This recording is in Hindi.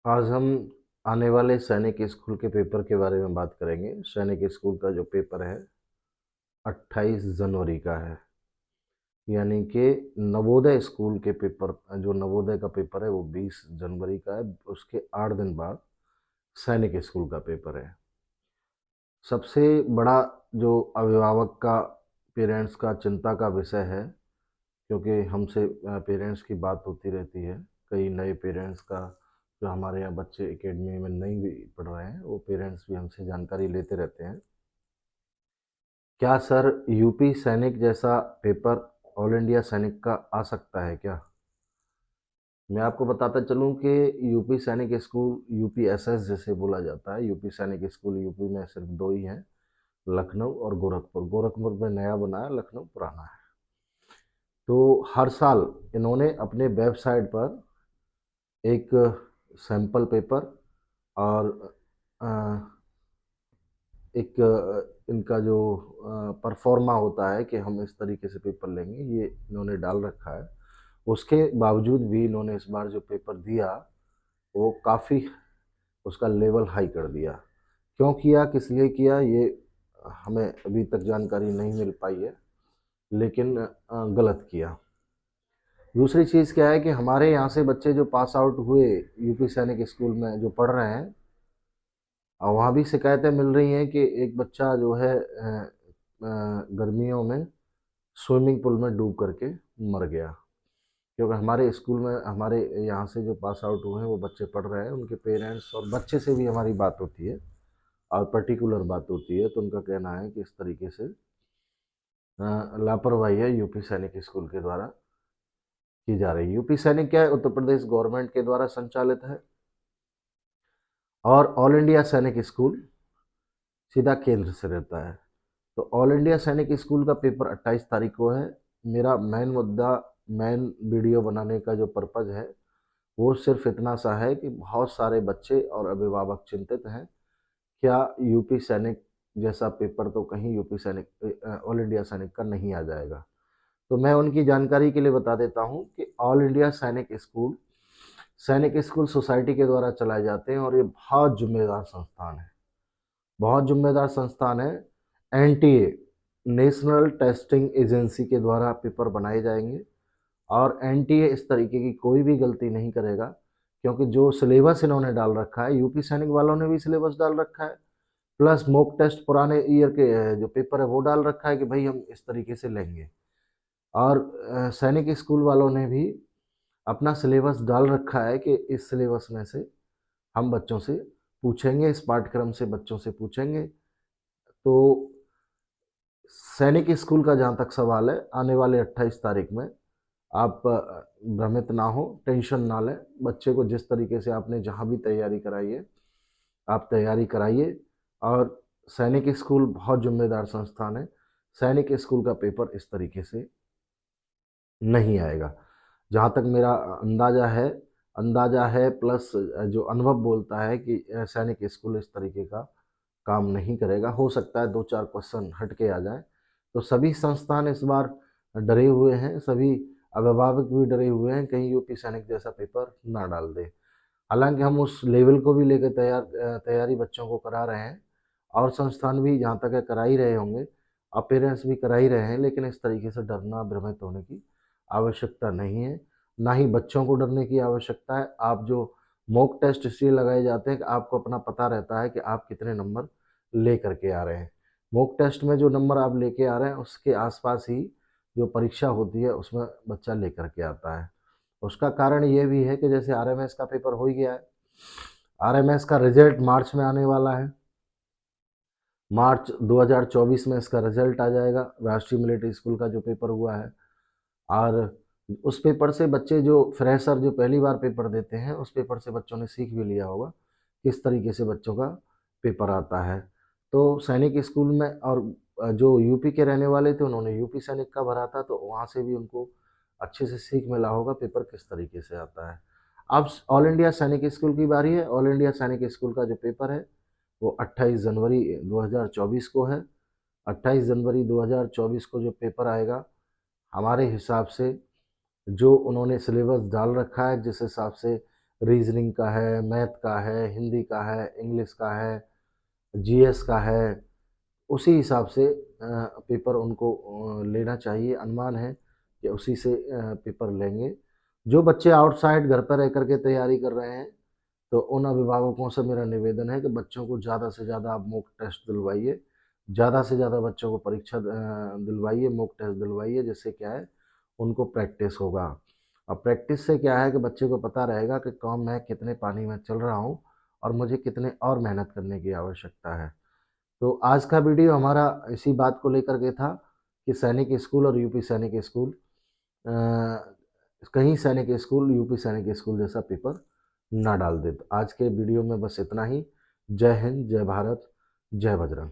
आज हम आने वाले सैनिक स्कूल के पेपर के बारे में बात करेंगे। सैनिक स्कूल का जो पेपर है 28 जनवरी का है। यानी कि नवोदय स्कूल के पेपर, जो नवोदय का पेपर है वो 20 जनवरी का है। उसके 8 दिन बाद सैनिक स्कूल का पेपर है। सबसे बड़ा जो अभिभावक का, पेरेंट्स का चिंता का विषय है, क्योंकि हमसे पेरेंट्स की बात होती रहती है। कई नए पेरेंट्स का, जो हमारे यहाँ बच्चे एकेडमी में नहीं भी पढ़ रहे हैं, वो पेरेंट्स भी हमसे जानकारी लेते रहते हैं। क्या सर यूपी सैनिक जैसा पेपर ऑल इंडिया सैनिक का आ सकता है क्या? मैं आपको बताता चलूँ कि यूपी सैनिक स्कूल यूपीएसएस जैसे बोला जाता है। यूपी सैनिक स्कूल यूपी में सिर्फ दो ही हैं, लखनऊ और गोरखपुर। गोरखपुर में नया बना है, लखनऊ पुराना है। तो हर साल इन्होंने अपने वेबसाइट पर एक सैंपल पेपर और अ, एक इनका जो परफॉर्मा होता है कि हम इस तरीके से पेपर लेंगे, ये इन्होंने डाल रखा है। उसके बावजूद भी इन्होंने इस बार जो पेपर दिया वो काफ़ी उसका लेवल हाई कर दिया। क्यों किया, किस लिए किया, ये हमें अभी तक जानकारी नहीं मिल पाई है, लेकिन गलत किया। दूसरी चीज़ क्या है कि हमारे यहाँ से बच्चे जो पास आउट हुए यूपी सैनिक स्कूल में जो पढ़ रहे हैं, और वहाँ भी शिकायतें मिल रही हैं कि एक बच्चा जो है गर्मियों में स्विमिंग पूल में डूब करके मर गया। क्योंकि हमारे स्कूल में, हमारे यहाँ से जो पास आउट हुए हैं वो बच्चे पढ़ रहे हैं, उनके पेरेंट्स और बच्चे से भी हमारी बात होती है और पर्टिकुलर बात होती है, तो उनका कहना है कि इस तरीके से लापरवाही है यूपी सैनिक स्कूल के द्वारा की जा रही है। यूपी सैनिक क्या है, उत्तर प्रदेश गवर्नमेंट के द्वारा संचालित है, और ऑल इंडिया सैनिक स्कूल सीधा केंद्र से रहता है। तो ऑल इंडिया सैनिक स्कूल का पेपर 28 तारीख को है। मेरा मेन मुद्दा, मेन वीडियो बनाने का जो पर्पज़ है वो सिर्फ इतना सा है कि बहुत सारे बच्चे और अभिभावक चिंतित हैं, क्या यूपी सैनिक जैसा पेपर तो कहीं यूपी सैनिक ऑल इंडिया सैनिक का नहीं आ जाएगा। तो मैं उनकी जानकारी के लिए बता देता हूँ कि ऑल इंडिया सैनिक स्कूल सोसाइटी के द्वारा चलाए जाते हैं, और ये बहुत जिम्मेदार संस्थान है, बहुत जिम्मेदार संस्थान है। एनटीए, नेशनल टेस्टिंग एजेंसी के द्वारा पेपर बनाए जाएंगे, और एनटीए इस तरीके की कोई भी गलती नहीं करेगा, क्योंकि जो सिलेबस इन्होंने डाल रखा है, यूपी सैनिक वालों ने भी सिलेबस डाल रखा है, प्लस मॉक टेस्ट पुराने ईयर के जो पेपर है वो डाल रखा है कि भाई हम इस तरीके से लेंगे। और सैनिक स्कूल वालों ने भी अपना सिलेबस डाल रखा है कि इस सिलेबस में से हम बच्चों से पूछेंगे, इस पाठ्यक्रम से बच्चों से पूछेंगे। तो सैनिक स्कूल का जहाँ तक सवाल है, आने वाले 28 तारीख में आप भ्रमित ना हो, टेंशन ना लें। बच्चे को जिस तरीके से आपने जहाँ भी तैयारी कराई है, आप तैयारी कराइए। और सैनिक स्कूल बहुत जिम्मेदार संस्थान है। सैनिक स्कूल का पेपर इस तरीके से नहीं आएगा, जहाँ तक मेरा अंदाज़ा है प्लस जो अनुभव बोलता है कि सैनिक स्कूल इस तरीके का काम नहीं करेगा। हो सकता है दो चार क्वेश्चन हट के आ जाए। तो सभी संस्थान इस बार डरे हुए हैं, सभी अभिभावक भी डरे हुए हैं, कहीं यूपी सैनिक जैसा पेपर ना डाल दे। हालांकि हम उस लेवल को भी लेकर तैयारी बच्चों को करा रहे हैं, और संस्थान भी जहाँ तक है करा ही रहे होंगे, और पेरेंट्स भी करा ही रहे हैं, लेकिन इस तरीके से डरना, भ्रमित होने की आवश्यकता नहीं है। ना ही बच्चों को डरने की आवश्यकता है। आप जो मॉक टेस्ट इसलिए लगाए जाते हैं कि आपको अपना पता रहता है कि आप कितने नंबर ले करके आ रहे हैं। मॉक टेस्ट में जो नंबर आप लेके आ रहे हैं उसके आसपास ही जो परीक्षा होती है उसमें बच्चा ले करके आता है। उसका कारण ये भी है कि जैसे आरएमएस का पेपर हो ही गया है, आरएमएस का रिजल्ट मार्च में आने वाला है। मार्च 2024 में इसका रिजल्ट आ जाएगा, राष्ट्रीय मिलिट्री स्कूल का जो पेपर हुआ है। और उस पेपर से बच्चे जो फ्रेशर, जो पहली बार पेपर देते हैं, उस पेपर से बच्चों ने सीख भी लिया होगा किस तरीके से बच्चों का पेपर आता है। तो सैनिक स्कूल में, और जो यूपी के रहने वाले थे उन्होंने यूपी सैनिक का भरा था, तो वहाँ से भी उनको अच्छे से सीख मिला होगा पेपर किस तरीके से आता है। अब ऑल इंडिया सैनिक स्कूल की बारी है। ऑल इंडिया सैनिक स्कूल का जो पेपर है वो 28 जनवरी 2024 को है। 28 जनवरी 2024 को जो पेपर आएगा, हमारे हिसाब से जो उन्होंने सिलेबस डाल रखा है, जिस हिसाब से रीजनिंग का है, मैथ का है, हिंदी का है, इंग्लिश का है, जीएस का है, उसी हिसाब से पेपर उनको लेना चाहिए। अनुमान है कि उसी से पेपर लेंगे। जो बच्चे आउटसाइड घर पर रह कर के तैयारी कर रहे हैं, तो उन अभिभावकों से मेरा निवेदन है कि बच्चों को ज़्यादा से ज़्यादा आप मॉक टेस्ट दिलवाइए, ज़्यादा से ज़्यादा बच्चों को परीक्षा दिलवाइए, मॉक टेस्ट दिलवाइए, जिससे क्या है उनको प्रैक्टिस होगा। और प्रैक्टिस से क्या है कि बच्चे को पता रहेगा कि कौन मैं कितने पानी में चल रहा हूँ और मुझे कितने और मेहनत करने की आवश्यकता है। तो आज का वीडियो हमारा इसी बात को लेकर के था कि सैनिक स्कूल और यूपी सैनिक स्कूल कहीं सैनिक स्कूल यूपी सैनिक स्कूल जैसा पेपर ना डाल दे। तो आज के वीडियो में बस इतना ही। जय हिंद, जय भारत, जय बजरंग।